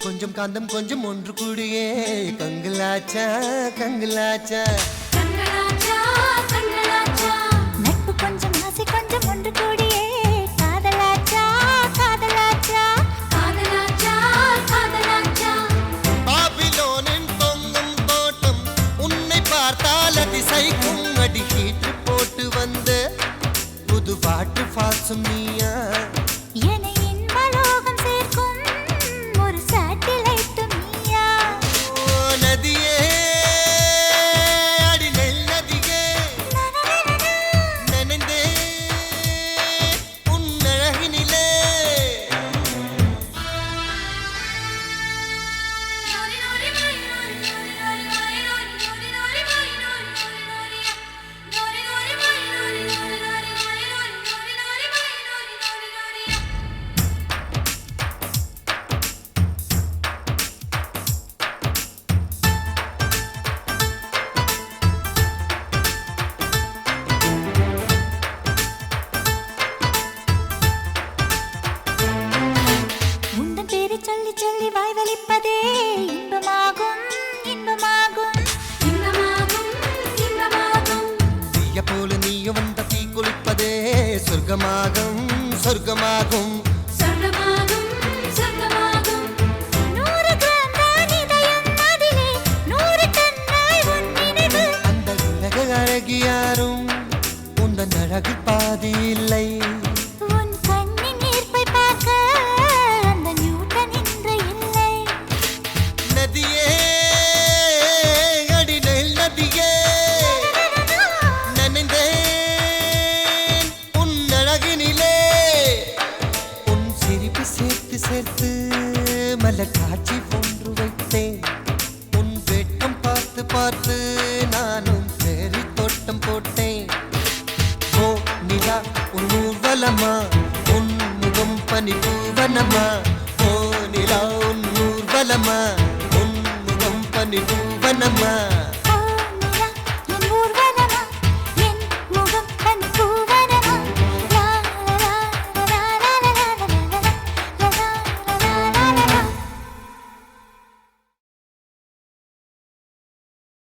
கொஞ்சம் காந்தம் கொஞ்சம் ஒன்று கூடியே கங்கலாச்சா கங்கலாச்சா நட்பு கொஞ்சம் ஆசை கொஞ்சம் ஒன்று கூடியே காதலாச்சா காதலாச்சா காதலாச்சா காதலாச்சா பாபிலோனின் பொங்கும் தோட்டம் உன்னை பார்த்தால் அதிசைக்கும் அடி ஹீட்டு போட்டு வந்த புது பாட்டு பாசும் நீயா சொல்லி சொல்லி வாய் வலிப்பதே இன்பமாகும் இன்பமாகும் இன்பமாகும் இன்பமாகும் தீய போல நீயும் வந்த தீ குளிப்பதே சொர்க்கமாகும் சொர்க்கமாகும் சொர்க்கமாகும் சொர்க்கமாகும் 100 கிராம் தான் இதயம் அதிலே 100 டன்னாய் உன் நினைவு அந்த உலக அழகி யாரும் உந்தன் அழகு பாதி இல்லை சேர்த்து மலர் காட்சி போன்று வைத்தேன் உன் வெட்கம் பார்த்து பார்த்து நானும் சேரி தோட்டம் போட்டேன் ஓ நிலா உன் ஊர்வலமா உன் முகம் பனி பூவனமா ஓ நிலா உன் ஊர்வலமா உன் முகம் பனி பூவனமா